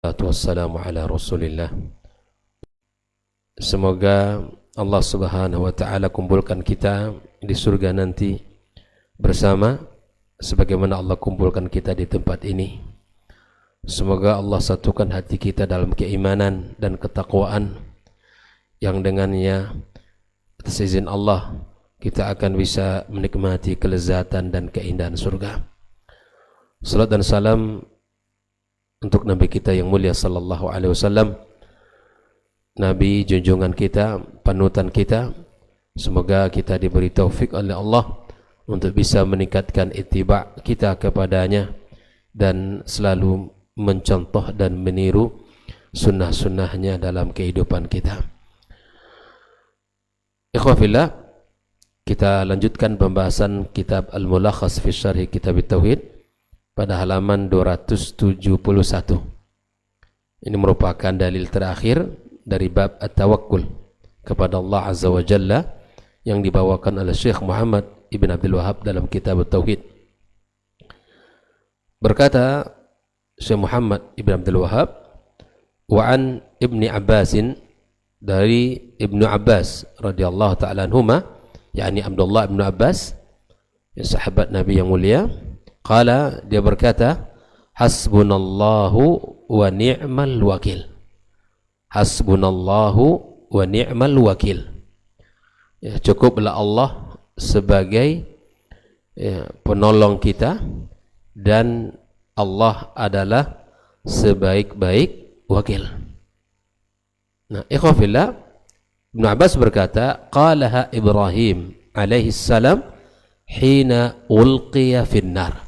Wassalamu ala Rasulillah. Semoga Allah Subhanahu wa taala kumpulkan kita di surga nanti bersama sebagaimana Allah kumpulkan kita di tempat ini. Semoga Allah satukan hati kita dalam keimanan dan ketakwaan yang dengannya atas izin Allah kita akan bisa menikmati kelezatan dan keindahan surga. Salat dan salam untuk Nabi kita yang mulia sallallahu alaihi wasallam, Nabi junjungan kita, panutan kita. Semoga kita diberi taufik oleh Allah untuk bisa meningkatkan ittiba kita kepadanya dan selalu mencontoh dan meniru sunnah-sunnahnya dalam kehidupan kita. Ikhwafillah, kita lanjutkan pembahasan kitab Al-Mulakhas fi Syarhi Kitab Tauhid pada halaman 271. Ini merupakan dalil terakhir dari bab at-tawakkul kepada Allah Azza wa Jalla yang dibawakan oleh Syekh Muhammad Ibn Abdul Wahhab dalam kitab Tauhid. Berkata Syekh Muhammad Ibn Abdul Wahhab, wa an Ibni Abbasin, dari Ibnu Abbas radhiyallahu ta'ala anhuma, yakni Abdullah Ibn Abbas, sahabat Nabi yang mulia. Qala, dia berkata, hasbunallahu wa ni'mal wakil. Hasbunallahu wa ni'mal wakil. Ya, cukuplah Allah sebagai penolong kita dan Allah adalah sebaik-baik wakil. Nah, ikhwafillah, Ibn Abbas berkata, qalaha Ibrahim alaihi salam hina ulqiya finnar.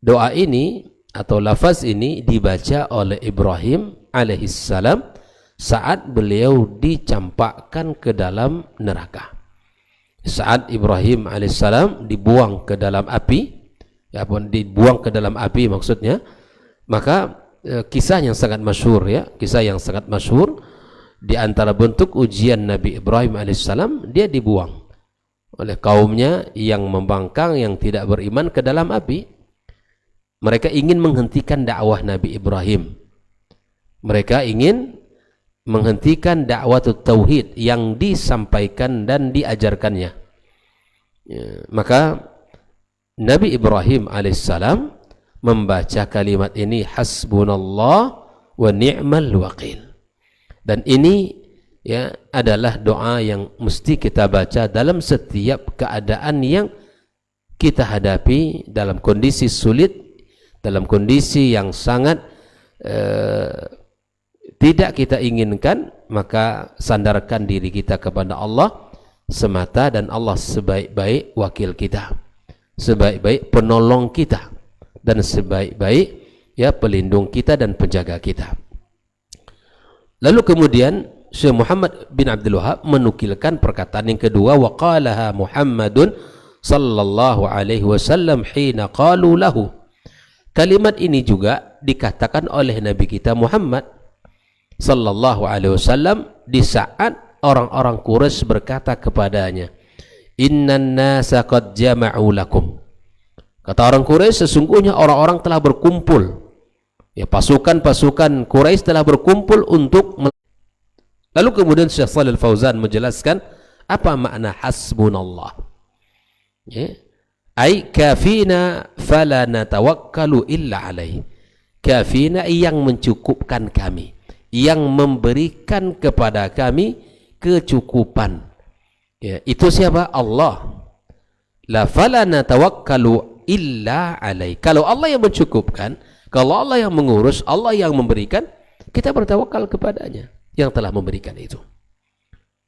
Doa ini atau lafaz ini dibaca oleh Ibrahim alaihissalam saat beliau dicampakkan ke dalam neraka. Saat Ibrahim alaihissalam dibuang ke dalam api, dibuang ke dalam api maksudnya, maka kisah yang sangat masyhur, kisah yang sangat masyhur di antara bentuk ujian Nabi Ibrahim alaihissalam, dia dibuang oleh kaumnya yang membangkang, yang tidak beriman ke dalam api. Mereka ingin menghentikan dakwah Nabi Ibrahim. Mereka ingin menghentikan dakwah tauhid yang disampaikan dan diajarkannya. Maka Nabi Ibrahim alaihissalam membaca kalimat ini, hasbunallah wa ni'mal wakil. Dan ini adalah doa yang mesti kita baca dalam setiap keadaan yang kita hadapi, dalam kondisi sulit, dalam kondisi yang sangat tidak kita inginkan, maka sandarkan diri kita kepada Allah semata, dan Allah sebaik-baik wakil kita, sebaik-baik penolong kita, dan sebaik-baik pelindung kita dan penjaga kita. Lalu kemudian Syekh Muhammad bin Abdul Wahhab menukilkan perkataan yang kedua, wa qalaha Muhammadun sallallahu alaihi wasallam hina qalu lahu. Kalimat ini juga dikatakan oleh Nabi kita Muhammad sallallahu alaihi wasallam di saat orang-orang Quraisy berkata kepadanya, innan nasa qad jama'u lakum. Kata orang Quraisy, sesungguhnya orang-orang telah berkumpul. Pasukan-pasukan Quraisy telah berkumpul untuk. Lalu kemudian Syekh Shalih Al-Fauzan menjelaskan apa makna hasbunallah. Ai kafina fala natawakkalu illa alaih. Kafina, yang mencukupkan kami, yang memberikan kepada kami kecukupan. Itu siapa? Allah. La fala natawakkalu illa alaih. Kalau Allah yang mencukupkan, kalau Allah yang mengurus, Allah yang memberikan, kita bertawakal kepadanya yang telah memberikan itu.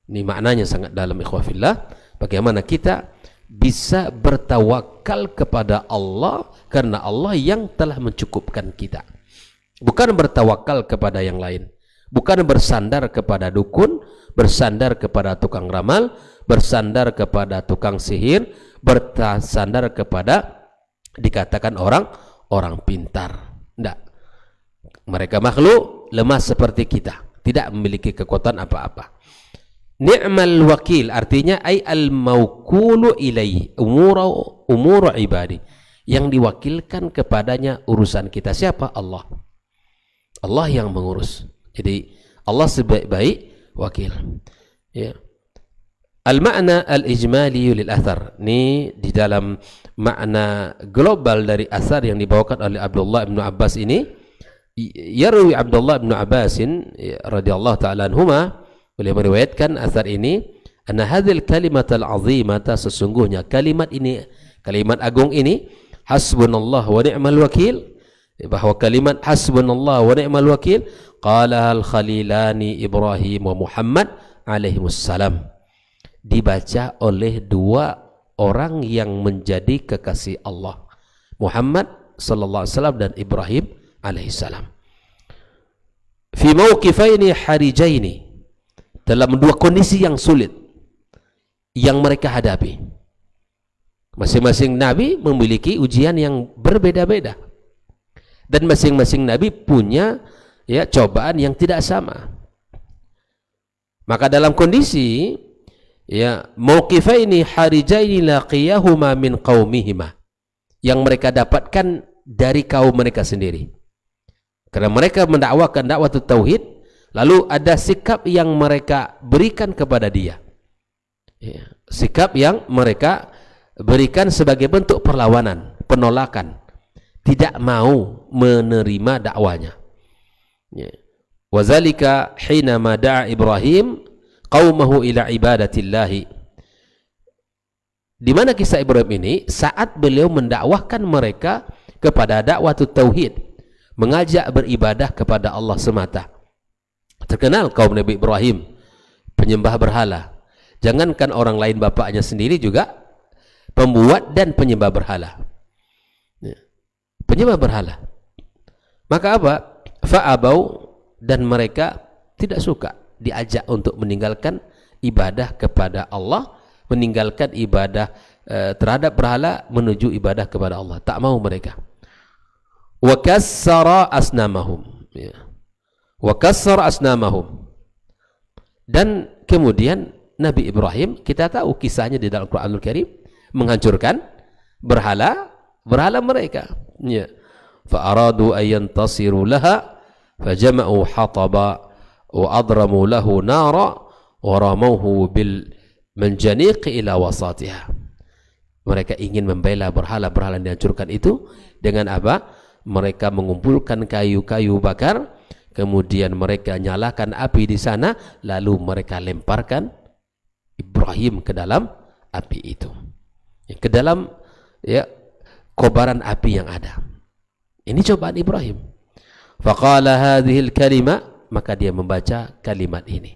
Ini maknanya sangat dalam, ikhwafillah. Bagaimana kita bisa bertawakal kepada Allah karena Allah yang telah mencukupkan kita, bukan bertawakal kepada yang lain, bukan bersandar kepada dukun, bersandar kepada tukang ramal, bersandar kepada tukang sihir, bersandar kepada dikatakan orang pintar. Tidak, mereka makhluk lemah seperti kita, tidak memiliki kekuatan apa-apa. Ni'mal wakil artinya ay al-mawkulu ilaihi umuru ibadi, yang diwakilkan kepadanya urusan kita. Siapa? Allah. Allah yang mengurus. Jadi Allah sebaik-baik wakil. Ya. Al-ma'na al-ijmali lil athar. Ini di dalam makna global dari asar yang dibawakan oleh Abdullah bin Abbas ini. Yarwi Abdullah bin Abbas radhiyallahu ta'ala anhuma, beliau meriwayatkan asar ini, anna hadzal kalimat al-'azimata, sesungguhnya kalimat ini, kalimat agung ini, hasbunallah wa ni'mal wakil, bahwa kalimat hasbunallah wa ni'mal wakil qala al-khalilani Ibrahim wa Muhammad alaihimussalam, dibaca oleh dua orang yang menjadi kekasih Allah, Muhammad sallallahu alaihi wasallam dan Ibrahim alaihissalam. Fi mauqifaini harijaini, dalam dua kondisi yang sulit yang mereka hadapi. Masing-masing nabi memiliki ujian yang berbeda-beda, dan masing-masing nabi punya cobaan yang tidak sama. Maka dalam kondisi mauqifaini harijaini laqiyahuma min qaumihima, yang mereka dapatkan dari kaum mereka sendiri, karena mereka mendakwakan dakwah tauhid, lalu ada sikap yang mereka berikan kepada dia, sikap yang mereka berikan sebagai bentuk perlawanan, penolakan, tidak mau menerima dakwanya. Wazalika hina ma da'a Ibrahim qaumahu ila ibadatillahi, di mana kisah Ibrahim ini saat beliau mendakwahkan mereka kepada dakwah tauhid, mengajak beribadah kepada Allah semata. Terkenal kaum Nabi Ibrahim penyembah berhala, jangankan orang lain, bapaknya sendiri juga pembuat dan penyembah berhala, penyembah berhala. Maka apa? Fa'abau, dan mereka tidak suka diajak untuk meninggalkan ibadah kepada Allah, meninggalkan ibadah terhadap berhala menuju ibadah kepada Allah. Tak mau mereka. Wa kassara asnamahum, wa kassara asnamahum. Dan kemudian Nabi Ibrahim, kita tahu kisahnya di dalam Al-Quranul Karim, menghancurkan berhala mereka. Fa aradu an yantasiru laha fajama'u hataba wa adramu lahu nara wa ramauhu bil manjaniq ila wasatiha. Mereka ingin membela berhala-berhala yang dihancurkan itu dengan apa? Mereka mengumpulkan kayu-kayu bakar, kemudian mereka nyalakan api di sana, lalu mereka lemparkan Ibrahim ke dalam api itu, ke dalam kobaran api yang ada. Ini cobaan Ibrahim. Faqala hadhil kalimah, maka dia membaca kalimat ini.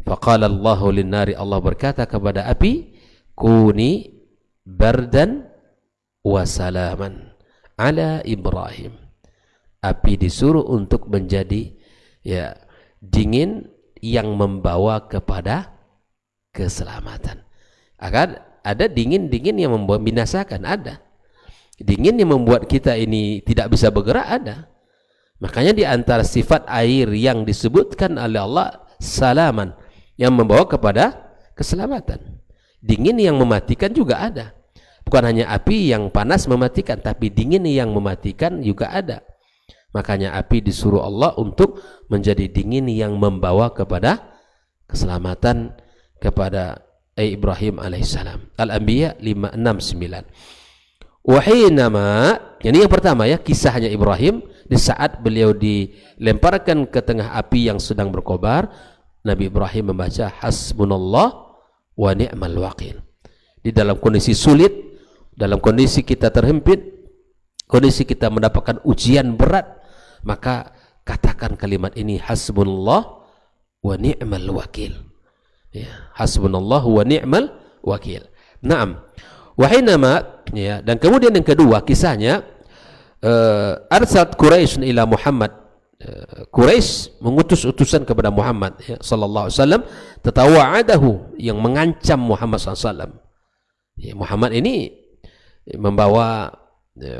Faqala Allahu linnari, Allah berkata kepada api, kuni bardan wa salaman ala Ibrahim. Api disuruh untuk menjadi dingin yang membawa kepada keselamatan. Akan ada dingin-dingin yang membinasakan, ada. Dingin yang membuat kita ini tidak bisa bergerak, ada. Makanya di antara sifat air yang disebutkan oleh Allah salaman, yang membawa kepada keselamatan. Dingin yang mematikan juga ada. Bukan hanya api yang panas mematikan, tapi dingin yang mematikan juga ada. Makanya api disuruh Allah untuk menjadi dingin yang membawa kepada keselamatan kepada Ibrahim alaihissalam. Al-Anbiya 569. Wahinama, ini yang pertama kisahnya Ibrahim di saat beliau dilemparkan ke tengah api yang sedang berkobar. Nabi Ibrahim membaca hasbunallah wa ni'mal wakil. Di dalam kondisi sulit, dalam kondisi kita terhimpit, kondisi kita mendapatkan ujian berat, maka katakan kalimat ini, hasbunallah wa ni'mal wakil. Hasbunallah wa ni'mal wakil. Naam. Wahinama, dan kemudian yang kedua kisahnya, arsat Quraisy ila Muhammad. Quraisy mengutus utusan kepada Muhammad sallallahu alaihi wasallam, tatawa'adahu, yang mengancam Muhammad sallallahu alaihi wasallam. Muhammad ini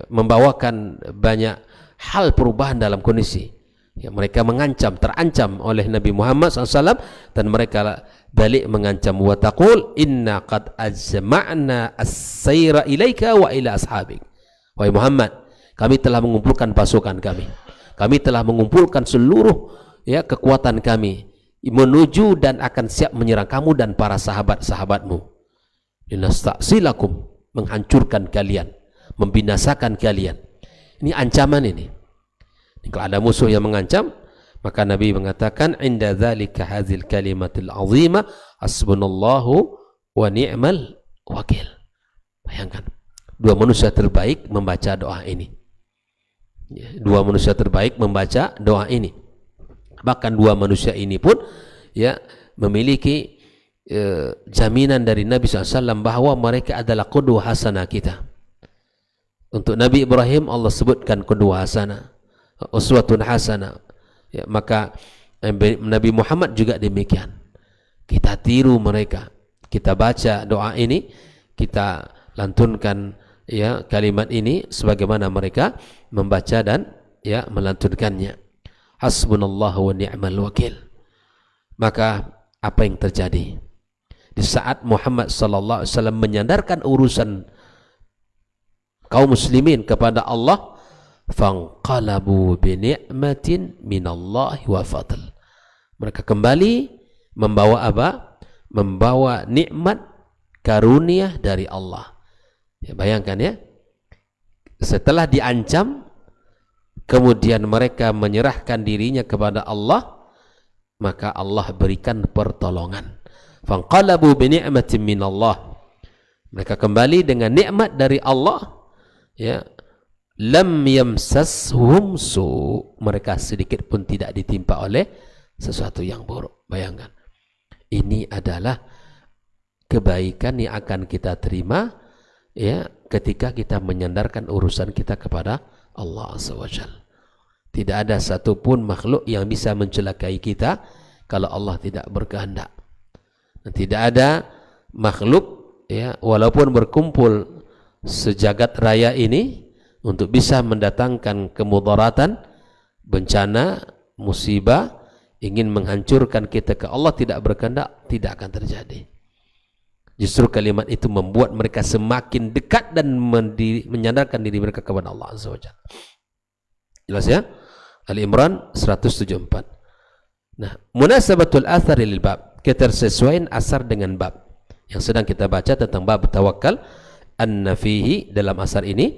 membawakan banyak hal perubahan dalam kondisi. Mereka mengancam, terancam oleh Nabi Muhammad SAW, dan mereka balik mengancam, wa taqul inna qad ajma'na as-sayra ilaika wa ila ashabik. Wahai Muhammad, kami telah mengumpulkan pasukan kami Kami telah mengumpulkan seluruh kekuatan kami menuju dan akan siap menyerang kamu dan para sahabat-sahabatmu. Linastasilakum, menghancurkan kalian, membinasakan kalian. Ini ancaman ini. Kalau ada musuh yang mengancam, maka Nabi mengatakan inda dzalika hadzal kalimatul azimah hasbunallahu wa ni'mal wakil. Bayangkan, dua manusia terbaik membaca doa ini. Dua manusia terbaik membaca doa ini. Bahkan dua manusia ini pun memiliki jaminan dari Nabi SAW bahwa mereka adalah qudwah hasanah kita. Untuk Nabi Ibrahim Allah sebutkan qudwah hasanah, uswatun hasanah. Maka Nabi Muhammad juga demikian. Kita tiru mereka. Kita baca doa ini, kita lantunkan kalimat ini sebagaimana mereka membaca dan melantunkannya. Hasbunallahu wa ni'mal wakil. Maka apa yang terjadi? Di saat Muhammad sallallahu alaihi wasallam menyandarkan urusan kaum muslimin kepada Allah, fanqalabu bi ni'matin minallahi wa fadl. Mereka kembali membawa apa? Membawa nikmat karunia dari Allah. Bayangkan ya. Setelah diancam, kemudian mereka menyerahkan dirinya kepada Allah, maka Allah berikan pertolongan. Fanqalabu bi ni'matin minallah. Mereka kembali dengan nikmat dari Allah. Lam yamsashum su, mereka sedikit pun tidak ditimpa oleh sesuatu yang buruk. Bayangkan, ini adalah kebaikan yang akan kita terima ketika kita menyandarkan urusan kita kepada Allah SWT. Tidak ada satupun makhluk yang bisa mencelakai kita kalau Allah tidak berkehendak. Dan tidak ada makhluk walaupun berkumpul sejagat raya ini untuk bisa mendatangkan kemudaratan, bencana, musibah, ingin menghancurkan kita ke Allah tidak berkehendak, tidak akan terjadi. Justru kalimat itu membuat mereka semakin dekat dan menyandarkan diri mereka kepada Allah Azza wa Jalla. Jelas ya? Al-Imran 174. Nah, munasabatul athar lil bab, ketersesuaian asar dengan bab yang sedang kita baca tentang bab tawakal. Anna fihi, dalam asar ini,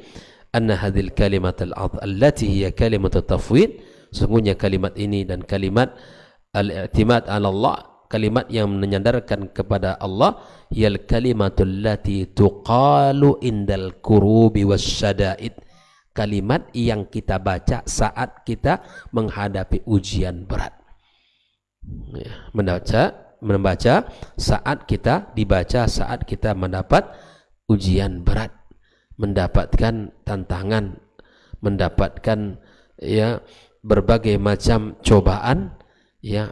anna hadhil kalimat allati hiya kalimat tafwid, sesungguhnya kalimat ini dan kalimat al-i'timad ala Allah, kalimat yang menyandarkan kepada Allah, yal kalimatul lati tuqalu indal kurubi wasyada'id, kalimat yang kita baca saat kita menghadapi ujian berat. Membaca saat kita dibaca saat kita mendapat ujian berat, mendapatkan tantangan, mendapatkan berbagai macam cobaan,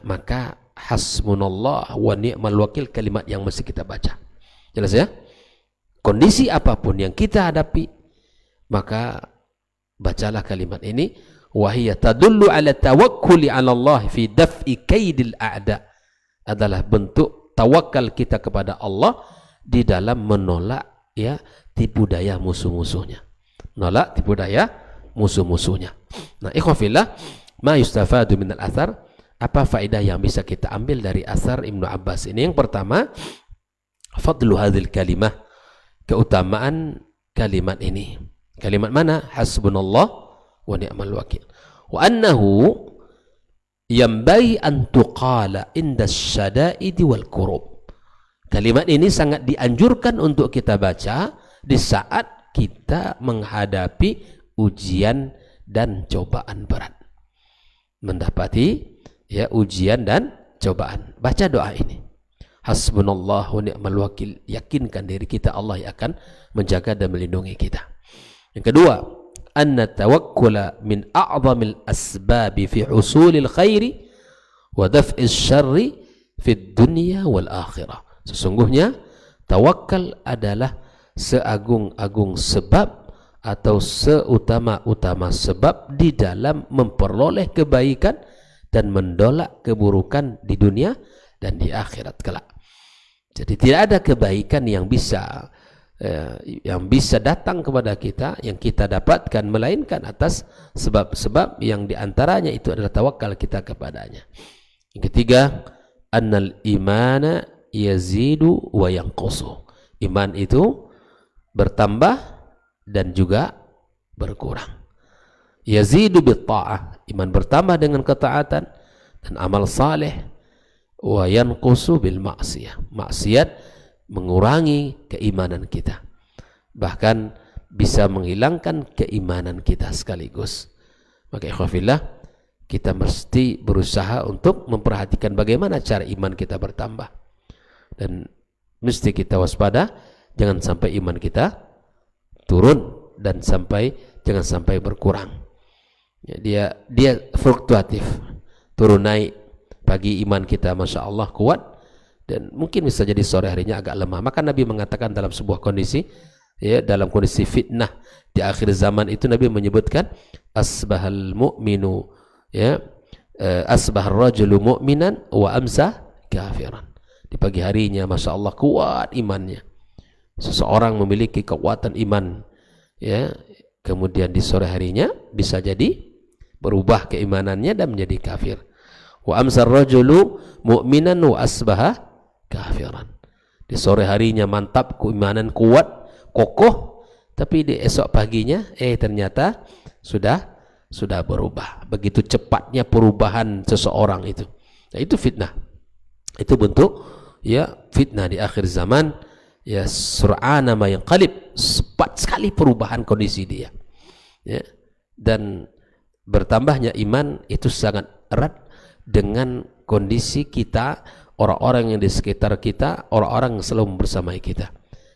maka hasbunallah wa ni'mal wakil, kalimat yang mesti kita baca. Jelas ya? Kondisi apapun yang kita hadapi, maka bacalah kalimat ini. Wa hiya tadullu ala tawakkuli ala Allah fi daf'i kaidil a'da, adalah bentuk tawakal kita kepada Allah di dalam menolak tipu daya musuh-musuhnya. Nolak tipu daya musuh-musuhnya. Nah, ikhwafillah, ma yustafadu min al-athar, apa faedah yang bisa kita ambil dari asar Ibnu Abbas ini? Yang pertama, fadlu hadhil kalimah, keutamaan kalimat ini. Kalimat mana? Hasbunallah wa ni'mal wakil. Wa annahu yambai an tuqala inda syada'idi wal kurub. Kalimat ini sangat dianjurkan untuk kita baca di saat kita menghadapi ujian dan cobaan berat. Mendapati ujian dan cobaan. Baca doa ini. Hasbunallah wa ni'mal wakil. Yakinkan diri kita Allah yang akan menjaga dan melindungi kita. Yang kedua, anna tawakkula min a'zamil asbabi fi husulil khairi wa daf'is syarri fid dunya wal akhirah. Sesungguhnya tawakal adalah seagung-agung sebab atau seutama-utama sebab di dalam memperoleh kebaikan dan mendolak keburukan di dunia dan di akhirat kelak. Jadi tidak ada kebaikan yang bisa yang bisa datang kepada kita, yang kita dapatkan, melainkan atas sebab-sebab yang diantaranya itu adalah tawakal kita kepadanya. Yang ketiga, annal imana yazidu wa yanqusu. Iman itu bertambah dan juga berkurang. Yazidu bit ta'ah, iman bertambah dengan ketaatan dan amal saleh. Wa yanqusu bil ma'siyah, maksiat mengurangi keimanan kita, bahkan bisa menghilangkan keimanan kita sekaligus. Maka ikhwafillah, kita mesti berusaha untuk memperhatikan bagaimana cara iman kita bertambah, dan mesti kita waspada jangan sampai iman kita turun dan jangan sampai berkurang. Ya, dia fluktuatif, turun naik. Pagi iman kita masya Allah kuat, dan mungkin bisa jadi sore harinya agak lemah. Maka Nabi mengatakan dalam sebuah kondisi, ya, dalam kondisi fitnah di akhir zaman itu, Nabi menyebutkan asbahal mu'minu, ya, asbahar rajulu mu'minan wa amsa kafiran. Di pagi harinya masya Allah kuat imannya, seseorang memiliki kekuatan iman, ya, kemudian di sore harinya bisa jadi berubah keimanannya dan menjadi kafir. Wa amsar rajulu mu'minan wa asbaha kafiran. Di sore harinya mantap keimanan, kuat, kokoh, tapi di esok paginya ternyata sudah berubah. Begitu cepatnya perubahan seseorang itu. Nah, itu fitnah. Itu bentuk, ya, fitnah di akhir zaman. Ya, sur'ana ma yanqalib, cepat sekali perubahan kondisi dia. Ya. Dan bertambahnya iman itu sangat erat dengan kondisi kita, orang-orang yang di sekitar kita, orang-orang yang selalu bersamai kita.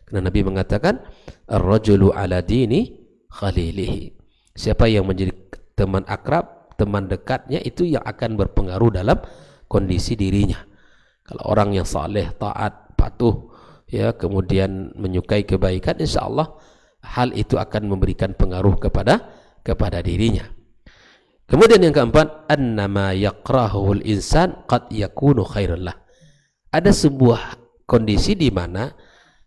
Karena Nabi mengatakan, ar-rajulu ala dini khalilihi. Siapa yang menjadi teman akrab, teman dekatnya, itu yang akan berpengaruh dalam kondisi dirinya. Kalau orang yang saleh, taat, patuh, ya, kemudian menyukai kebaikan, insya Allah hal itu akan memberikan pengaruh kepada dirinya. Kemudian yang keempat, annama yakrahul insan qad yakunu khairan lah. Ada sebuah kondisi di mana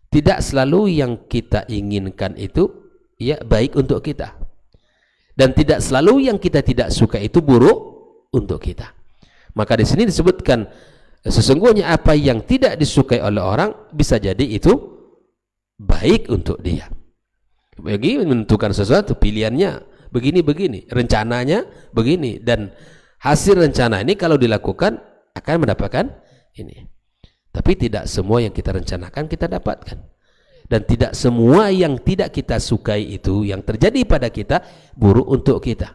tidak selalu yang kita inginkan itu, ya, baik untuk kita, dan tidak selalu yang kita tidak suka itu buruk untuk kita. Maka di sini disebutkan sesungguhnya apa yang tidak disukai oleh orang bisa jadi itu baik untuk dia. Bagi menentukan sesuatu, pilihannya begini, rencananya begini, dan hasil rencana ini kalau dilakukan akan mendapatkan ini. Tapi tidak semua yang kita rencanakan kita dapatkan, dan tidak semua yang tidak kita sukai itu yang terjadi pada kita buruk untuk kita.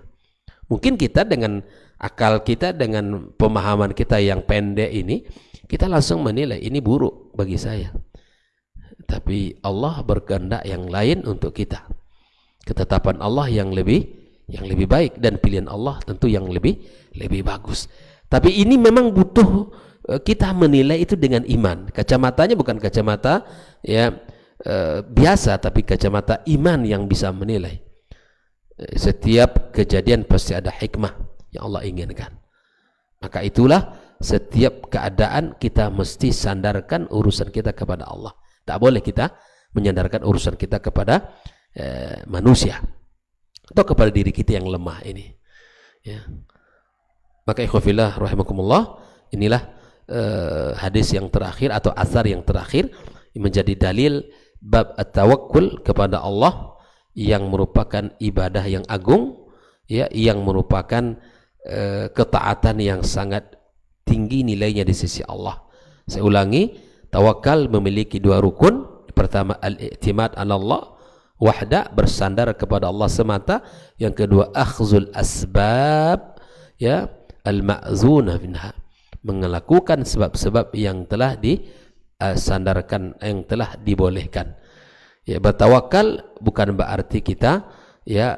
Mungkin kita dengan akal kita, dengan pemahaman kita yang pendek ini, kita langsung menilai ini buruk bagi saya. Tapi Allah berkehendak yang lain untuk kita. Ketetapan Allah yang lebih baik, dan pilihan Allah tentu yang lebih bagus. Tapi ini memang butuh kita menilai itu dengan iman. Kacamatanya bukan kacamata, ya, biasa, tapi kacamata iman yang bisa menilai. Setiap kejadian pasti ada hikmah yang Allah inginkan. Maka itulah setiap keadaan kita mesti sandarkan urusan kita kepada Allah. Tak boleh kita menyandarkan urusan kita kepada manusia atau kepada diri kita yang lemah ini, ya. Maka ikhwafillah rahimakumullah, inilah hadis yang terakhir atau asar yang terakhir menjadi dalil bab at-tawakkul kepada Allah, yang merupakan ibadah yang agung, ya, yang merupakan ketaatan yang sangat tinggi nilainya di sisi Allah. Saya ulangi, tawakal memiliki dua rukun. Pertama, al-i'timad 'ala Allah wahda, bersandar kepada Allah semata. Yang kedua, akhzul asbab, ya, al-ma'zuna minha, melakukan sebab-sebab yang telah disandarkan, yang telah dibolehkan. Ya, bertawakal bukan berarti kita, ya,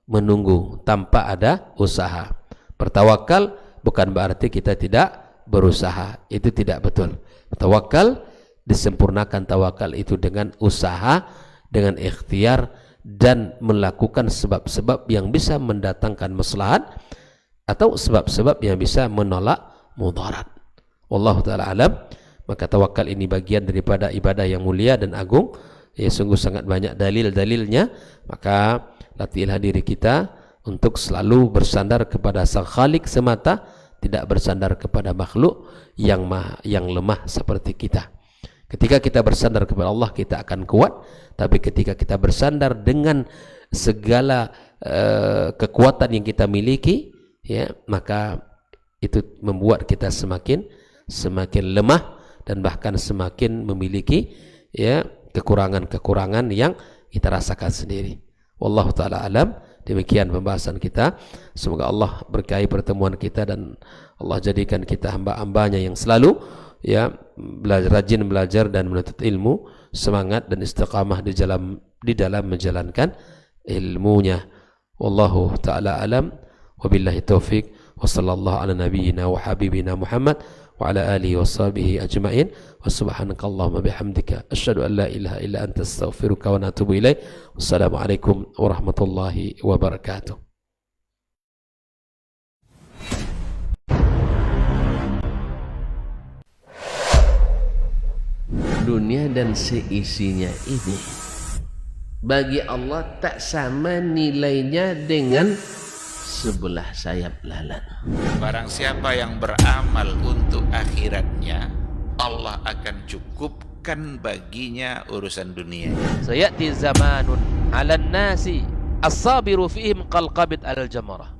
menunggu tanpa ada usaha. Bertawakal bukan berarti kita tidak berusaha. Itu tidak betul. Tawakal disempurnakan, tawakal itu dengan usaha, dengan ikhtiar, dan melakukan sebab-sebab yang bisa mendatangkan maslahat atau sebab-sebab yang bisa menolak mudarat. Wallahu ta'ala alam. Maka tawakal ini bagian daripada ibadah yang mulia dan agung, ya sungguh sangat banyak dalil-dalilnya. Maka latihlah diri kita untuk selalu bersandar kepada Sang Khalik semata, tidak bersandar kepada makhluk yang lemah seperti kita. Ketika kita bersandar kepada Allah, kita akan kuat. Tapi ketika kita bersandar dengan segala kekuatan yang kita miliki, ya, maka itu membuat kita semakin lemah dan bahkan semakin memiliki, ya, kekurangan-kekurangan yang kita rasakan sendiri. Wallahu taala alam. Demikian pembahasan kita. Semoga Allah berkahi pertemuan kita dan Allah jadikan kita hamba-hambanya yang selalu, ya, rajin belajar dan menuntut ilmu, semangat dan istiqamah di dalam menjalankan ilmunya. Wallahu taala alam. Wabillahi taufik. Wa sallallahu ala nabiyyina wa habibina Muhammad wa ala alihi wa sahbihi ajma'in. Wa subhanakallahumma bihamdika asyhadu an la ilaha illa anta astaghfiruka wa atubu ilaik. Wassalamualaikum warahmatullahi wabarakatuh. Dunia dan seisinya ini bagi Allah tak sama nilainya dengan sebelah sayap lalat. Barang siapa yang beramal untuk akhiratnya, Allah akan cukupkan baginya urusan dunia. Sayati zamanun 'alan nasi as-sabiru fihim qalqabit al-jamarah.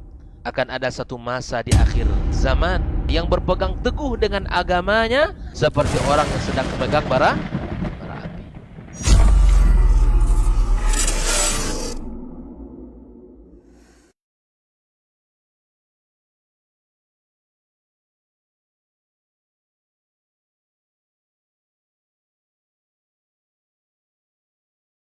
Akan ada satu masa di akhir zaman yang berpegang teguh dengan agamanya seperti orang yang sedang memegang bara